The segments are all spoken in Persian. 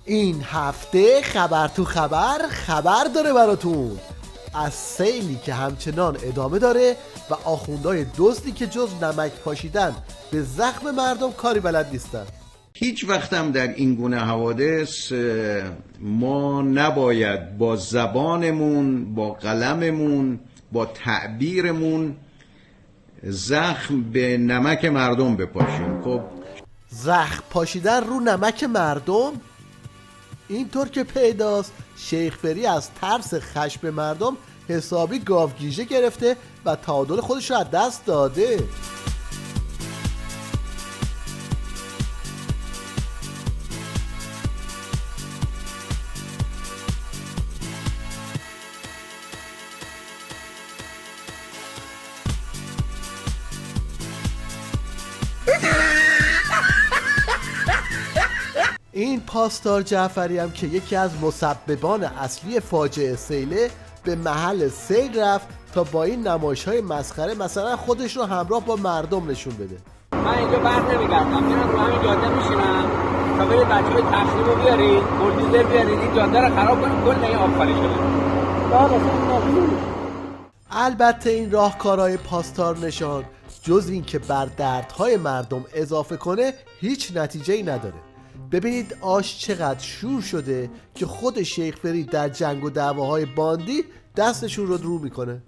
این هفته خبر تو خبر داره براتون از سیلی که همچنان ادامه داره و آخوندهای دزدی که جز نمک پاشیدن به زخم مردم کاری بلد نیستن. هیچ وقتم در این گونه حوادث ما نباید با زبانمون، با قلممون، با تعبیرمون زخم به نمک مردم بپاشیم. خب زخم پاشیدن رو نمک مردم؟ اینطور که پیداست شیخ فری از ترس خشم مردم حسابی گاوگیجه گرفته و تعادل خودش رو از دست داده. این پاسدار جعفری هم که یکی از مسببان اصلی فاجعه سیله به محل سیل رفت تا با این نمایش‌های مسخره مثلا خودش رو همراه با مردم نشون بده. من اینجا برق نمیگردم، میرم رو همین جاده میشینم تا برید بچه‌های تخریب رو بیارید، بولدوزر بیارید، این جاده رو خراب کنید، کل این آبخالی شده. البته این راهکارهای پاسدار نشان جز این که بر دردهای مردم اضافه کنه هیچ نتیجه‌ای نداره. ببینید آش چقدر شور شده که خود شیخ فری در جنگ و دعواهای باندی دستشون رو رو میکنه.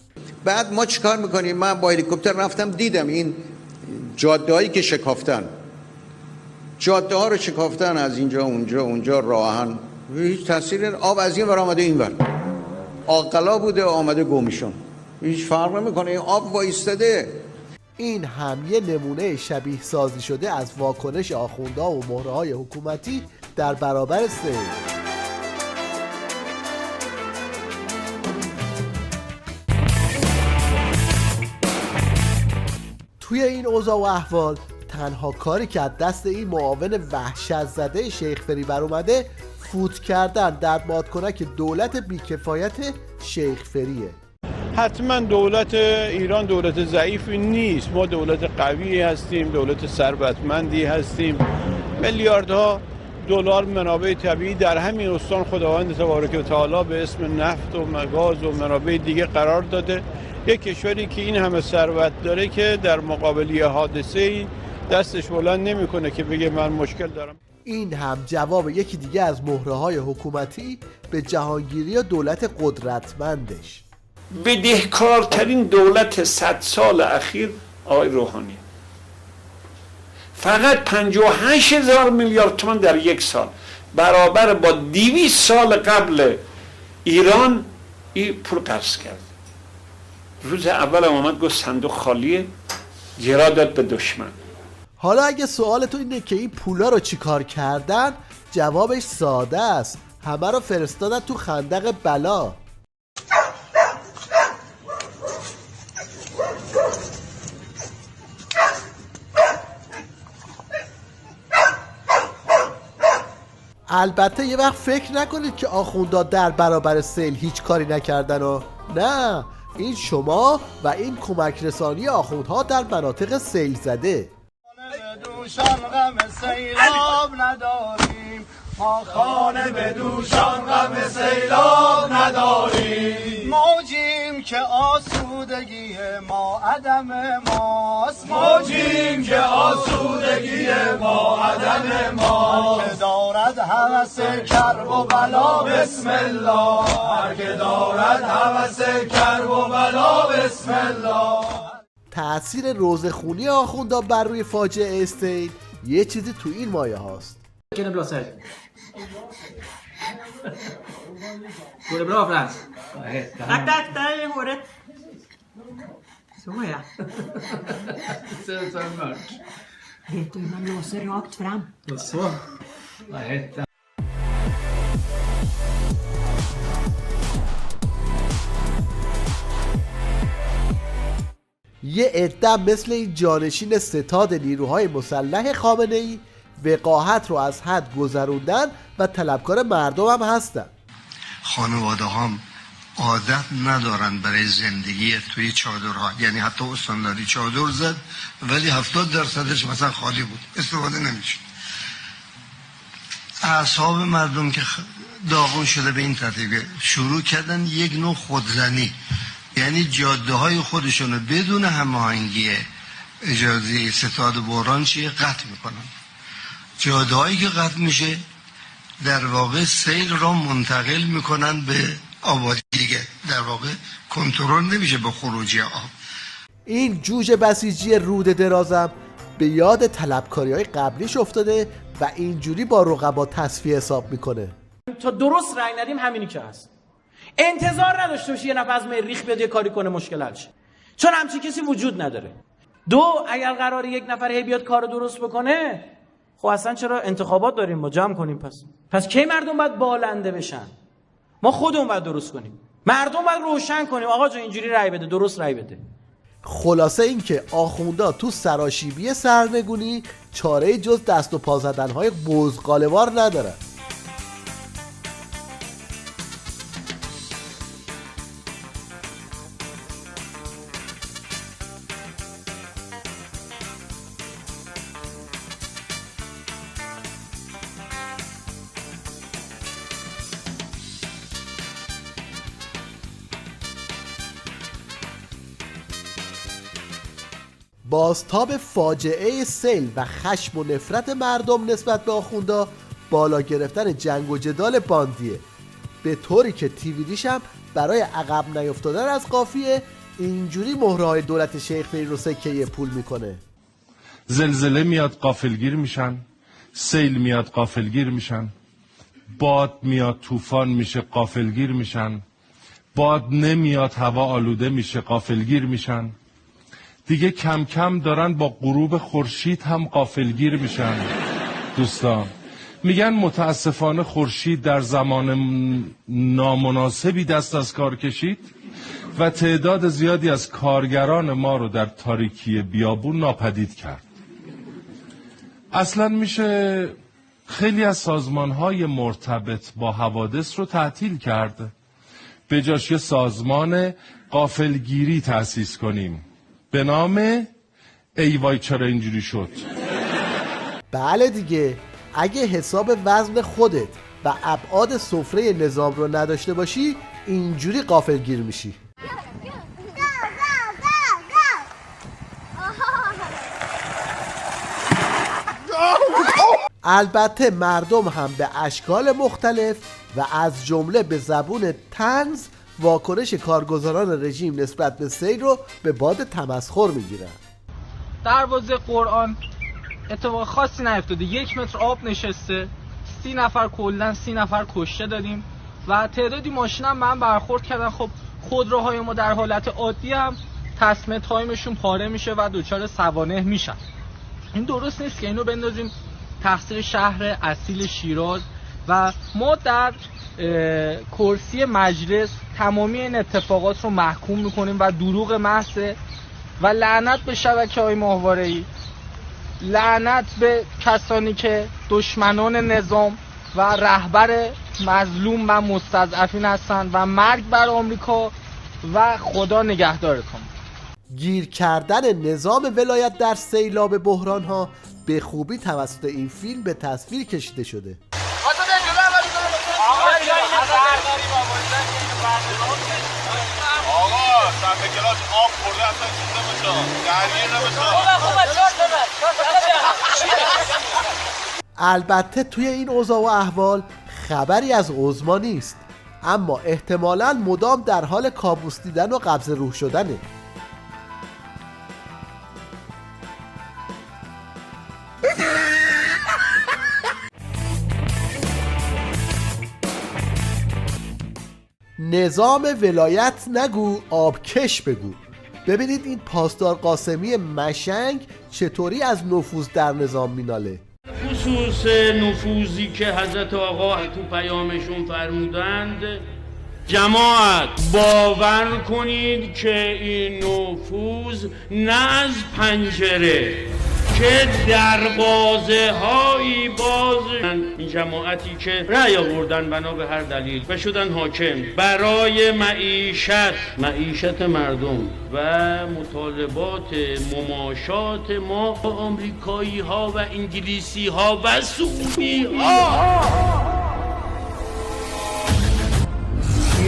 بعد ما چیکار میکنیم؟ من با هلیکوپتر رفتم دیدم این جاده هایی که شکافتن، جاده ها رو شکافتن، از اینجا اونجا راهن، هیچ تاثیر آب از این ور آمده این ور، عاقلا بوده آمده گمیشون، هیچ فرق نمیکنه، این آب وایستاده. این هم یه نمونه شبیه سازی شده از واکنش آخوندها و مهره‌های حکومتی در برابر سیل. توی این اوضاع و احوال تنها کاری که از دست این معاون وحشت زده شیخ فری بر اومده فوت کردن در بادکنک دولت بیکفایت شیخ فریه. حتما دولت ایران دولت ضعیفی نیست، ما دولت قوی هستیم، دولت ثروتمندی هستیم، میلیاردها دلار منابع طبیعی در همین استان خداوند تبارک و تعالی به اسم نفت و گاز و منابع دیگه قرار داده. یک کشوری که این همه ثروت داره که در مقابل یه حادثه‌ای دستش بلند نمیکنه که بگه من مشکل دارم. این هم جواب یکی دیگه از مهره‌های حکومتی به جهانگیری و دولت قدرتمندش. بدهکارترین دولت 100 سال اخیر آقای روحانی، فقط 58,000 میلیارد تومان در یک سال، برابر با 200 سال قبل ایران این پول پس کرد. روز اول آمد گفت صندوق خالیه، جرا داد به دشمن. حالا اگه سوالتون اینه که این پولا رو چیکار کردن، جوابش ساده است، همه رو فرستادن تو خندق بلا. البته یه وقت فکر نکنید که آخوندها در برابر سیل هیچ کاری نکردن و نه، این شما و این کمک رسانی آخوندها در مناطق سیل زده. دوشان غم سیلاب نداریم، ما خانه به دوشان غم سیلاب نداریم، موجیم که آسودگی ما عدم ماست، موجیم که آسودگی ما عدم ماست، که دارد هوس کرب و بلا بسم الله، هر که دارد هوس کرب و بلا بسم الله. تأثیر روزخونی آخوندها بر روی فاجعه استیل یه چیزی تو این مایه هاست. Går det bra Frans? Tack, där är håret. Så ja. Ser ut som mörkt. Vet du hur man låser rakt fram? Så. Vad heter یه عده مثل این جانشین ستاد نیروهای مسلح خامنه‌ای وقاحت رو از حد گذروندن و طلبکار مردم هم هستن. خانواده هم عادت ندارن برای زندگی توی چادرها، یعنی حتی استانداری چادر زد ولی 70% مثلا خالی بود، استفاده نمیشه. اعصاب مردم که داغون شده به این ترتیب شروع کردن یک نوع خودزنی، یعنی جاده های خودشون رو بدون هماهنگی اجازه ستاد بحران چیه قطع میکنن. جاده هایی که قطع میشه در واقع سیل را منتقل میکنن به آبادی دیگه، در واقع کنترل نمیشه به خروجی آب. این جوجه بسیجی رود درازم به یاد طلبکاری‌های قبلیش افتاده و اینجوری با رقبا تصفیه حساب میکنه. تا درست رأی ندیم همینی که هست. انتظار نداشته باشی یه نفر از مریخ بیاد یه کاری کنه مشکل حل شه، چون همچین کسی وجود نداره. دو، اگر قراره یک نفر هی بیاد کارو درست بکنه، خب اصلا چرا انتخابات داریم ما جمع کنیم؟ پس کی مردم باید بالنده بشن؟ ما خودمون باید درست کنیم، مردم باید روشن کنیم آقا جون اینجوری رأی بده، درست رأی بده. خلاصه اینکه آخوندا تو سراشیبی سرنگونی چاره جز دست و پا زدن‌های بزغاله‌وار ندارن. بازتاب فاجعه سیل و خشم و نفرت مردم نسبت به آخوندا بالا گرفتن جنگ و جدال باندیه، به طوری که تیویدیش هم برای عقب نیفتادن از قافیه اینجوری مهرهای دولت شیخ فری رو سکه پول میکنه. زلزله میاد غافلگیر میشن، سیل میاد غافلگیر میشن، باد میاد طوفان میشه غافلگیر میشن، باد نمیاد هوا آلوده میشه غافلگیر میشن. دیگه کم کم دارن با غروب خورشید هم غافلگیر میشن. دوستان میگن متاسفانه خورشید در زمان نامناسبی دست از کار کشید و تعداد زیادی از کارگران ما رو در تاریکی بیابون ناپدید کرد. اصلا میشه خیلی از سازمان‌های مرتبط با حوادث رو تعطیل کرد، به جاش یه سازمان غافلگیری تأسیس کنیم به نام ای وای چرا اینجوری شد. بله دیگه، اگه حساب وزن خودت و ابعاد سفره نظام رو نداشته باشی اینجوری غافلگیر میشی. البته مردم هم به اشکال مختلف و از جمله به زبون طنز واکنش کارگزاران رژیم نسبت به سیل رو به باد تمسخر میگیرن. دروازه قرآن اتفاق خاصی نیفتاده، 1 متر آب نشسته، 30 نفر کلن 30 نفر کشته دادیم و تعدادی ماشین هم به هم برخورد کردن. خب خودروهای ما در حالت عادی هم تسمه تایمشون پاره میشه و دچار سوانح میشن. این درست نیست که اینو بندازیم تقصیر شهر اصیل شیراز و ما در کرسی مجلس تمامی این اتفاقات رو محکوم میکنیم و دروغ محضه و لعنت به شبکه‌های ماهواره‌ای، لعنت به کسانی که دشمنان نظام و رهبر مظلوم و مستضعفین هستند و مرگ بر آمریکا و خدا نگهدارتون. گیر کردن نظام ولایت در سیلاب بحران ها به خوبی توسط این فیلم به تصویر کشیده شده. آقا سمت کلاس آب خورده اصلا چیزه بشا درگیر نبشا. البته توی این اوضاع و احوال خبری از عظما نیست، اما احتمالاً مدام در حال کابوس دیدن و قبض روح شدنه. نظام ولایت نگو آبکش بگو. ببینید این پاسدار قاسمی مشنگ چطوری از نفوذ در نظام میناله. خصوص نفوذی که حضرت آقا تو پیامشون فرمودند، جماعت باور کنید که این نفوذ نه از پنجره که دروازه های جایی باز این جماعتی که رأی آوردن بنا به هر دلیل و شدن حاکم برای معیشت مردم و مطالبات مماشات ما با آمریکایی ها و انگلیسی ها و سعودی ها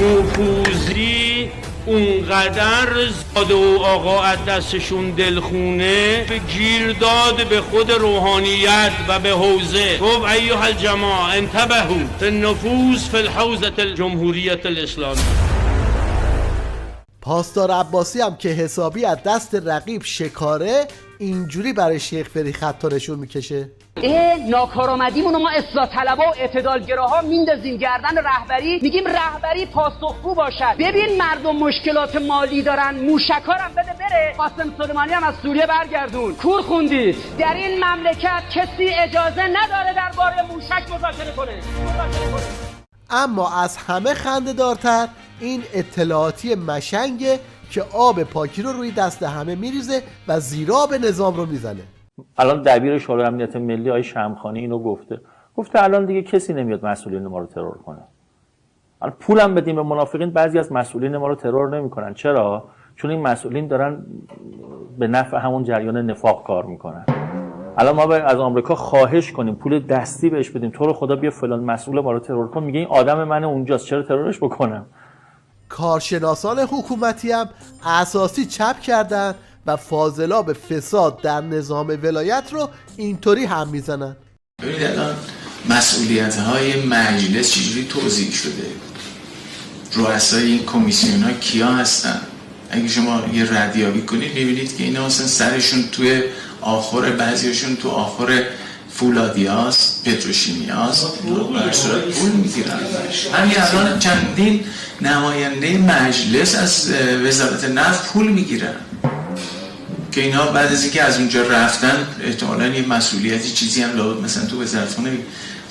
نفوذی اونقدر زاده و آقا از دستشون دلخونه به گیر داد به خود روحانیت و به حوزه. گفت ایها الجماعه انتبهوا فی النفوذ فی الحوزه الجمهوریت الاسلامی. پاسدار عباسی هم که حسابی از دست رقیب شکاره، اینجوری برای شیخ فری خط نشون میکشه. ناکارآمدیمون رو ما اصلاح طلبا و اعتدالگراها میندازیم گردن رهبری، میگیم رهبری پاسخگو باشد. ببین مردم مشکلات مالی دارن، موشکارم بده بره. قاسم سلیمانی هم از سوریه برگردون. کور خوندید. در این مملکت کسی اجازه نداره درباره موشک مذاکره کنه. اما از همه خنده‌دارتر این اطلاعاتی مشنگه که آب پاکی رو روی دست همه میریزه و زیراب نظام رو میزنه. الان دبیر شورای امنیت ملی آقای شمخانی اینو گفته الان دیگه کسی نمیاد مسئولین ما رو ترور کنه. الان پولم بدیم به منافقین، بعضی از مسئولین ما رو ترور نمیکنن. چرا؟ چون این مسئولین دارن به نفع همون جریان نفاق کار میکنن. الان ما باید از آمریکا خواهش کنیم پول دستی بهش بدیم، تو رو خدا بیا فلان مسئول ما رو ترور کن، میگه این آدم من اونجاست چرا ترورش بکنم. کارشناسان حکومتی هم اساسی چپ کردن و فاضلاب فساد در نظام ولایت رو اینطوری هم میزنن. ببینید الان مسئولیت‌های مجلس چجوری توزیع شده، رؤسای این کمیسیون ها کیا هستن. اگه شما یه ردیابی کنید میبینید که اینا مثلا سرشون توی آخر، بعضیشون تو آخر فولادیاس، پتروشیمیاس در صورت پول میگیرن. همین الان چندین نماینده مجلس از وزارت نفت پول میگیرن که اینا بعد از اینکه از اونجا رفتن احتمالاً یه مسئولیتی چیزی هم لابد مثلا تو وزارتخونه.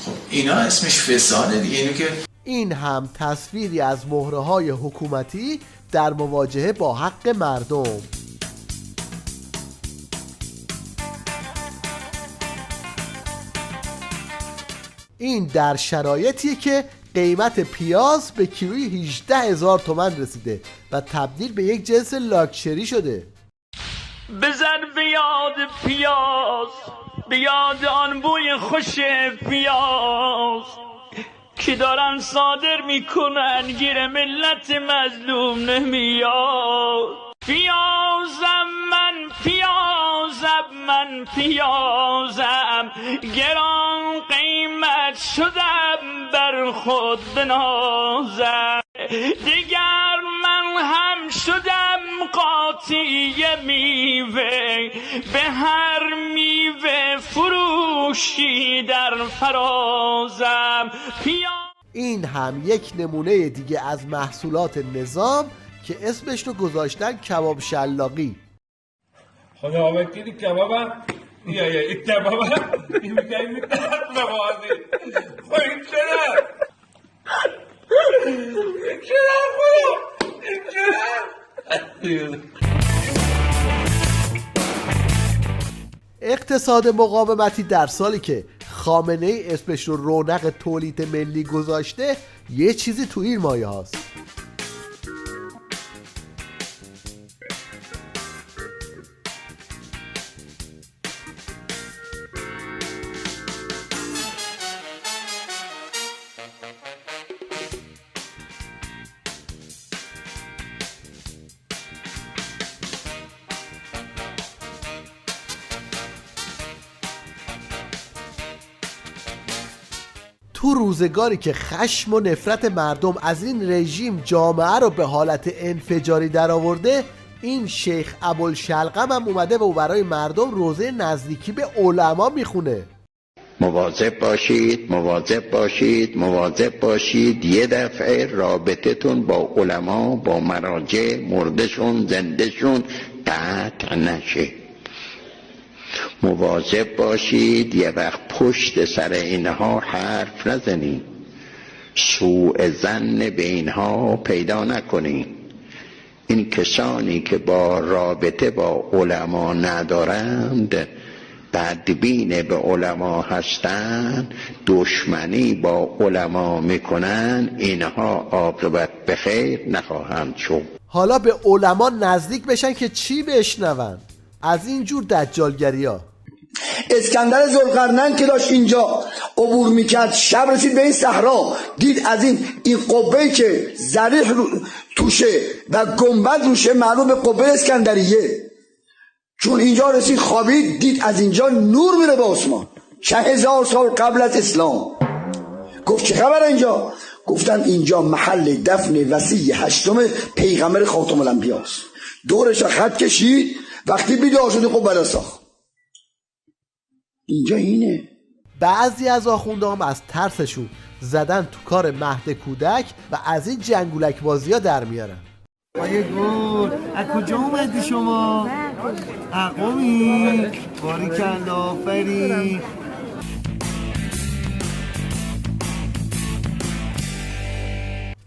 خب اینا اسمش فساده دیگه. اینو که این هم تصویری از مهره‌های حکومتی در مواجهه با حق مردم. این در شرایطیه که قیمت پیاز به کیلوی 18,000 تومان رسیده و تبدیل به یک جنس لاکچری شده. بزن به یاد پیاز، به یاد آن بوی خوش پیاز که دارن صادر میکنن، گیر ملت مظلوم نمیاد. پیازم من پیازم گران قیمت شدم بر خود بنازم. دیگر من هم شدم قاطی میوه، به هر میوه فروشی در فرازم. این هم یک نمونه دیگه از محصولات نظام که اسمش رو گذاشتن کباب شلاقی. خدا وکیلی کبابم یا این کبابم این میگه میترد موازی خب این چرا اقتصاد مقاومتی در سالی که خامنه ای اسمش رو رونق تولید ملی گذاشته یه چیزی تو این مایه هاست. تو روزگاری که خشم و نفرت مردم از این رژیم جامعه رو به حالت انفجاری در آورده، این شیخ ابوالشلقم هم اومده و برای مردم روزه نزدیکی به علما میخونه. مواظب باشید، مواظب باشید، مواظب باشید یه دفعه رابطتون با علما، با مراجع، مردشون زندهشون قطع نشه. مواظب باشید یه وقت پشت سر اینها حرف نزنید، سوء ظن به اینها پیدا نکنید. این کسانی که با رابطه با علما ندارند بدبین به علما هستن، دشمنی با علما میکنن، اینها عاقبت به خیر نخواهند شد. حالا به علما نزدیک بشن که چی بشنون از این جور دجالگری‌ها. اسکندر ذوالقرنین که داشت اینجا عبور میکرد، شب رسید به این صحرا، دید از این قبه‌ای که ضریح توشه و گنبد روشه معلوم به قبه اسکندریه. چون اینجا رسید خوابید، دید از اینجا نور میره به آسمان 4000 سال قبل از اسلام. گفت چه خبر اینجا؟ گفتن اینجا محل دفن وصی 8 پیغمبر خاتم الانبیا است. دورش خط کشید، وقتی بیدار شد قبه را ساخت. اینجا اینه. بعضی از آخونده هم از ترسشون زدن تو کار مهد کودک و از این جنگولک بازی ها در میارن. آیه گل، از کجا اومدی شما؟ اقومی؟ باریکالله، آفرین.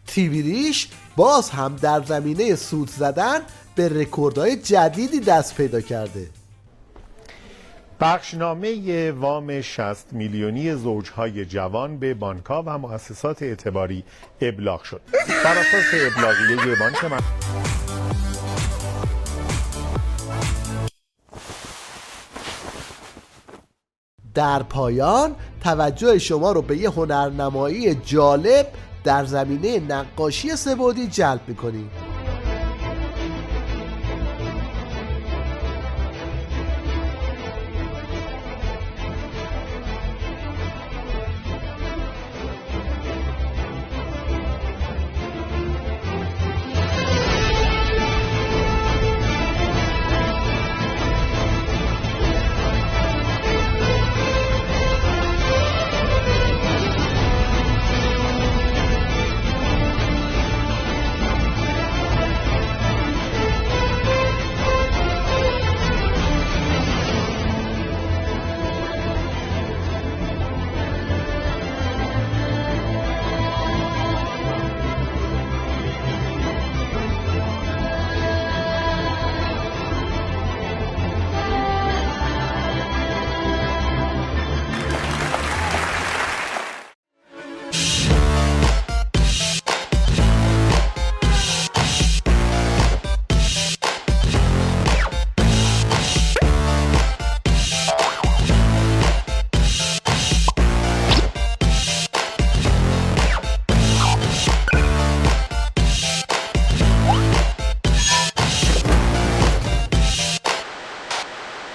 تیوی ریش باز هم در زمینه سود زدن به رکوردهای جدیدی دست پیدا کرده. بخشنامه وام 60 میلیونی زوجهای جوان به بانک‌ها و مؤسسات اعتباری ابلاغ شد. بر اساس ابلاغیه بانک در پایان توجه شما رو به یه هنرنمایی جالب در زمینه نقاشی سه‌بعدی جلب می‌کنیم.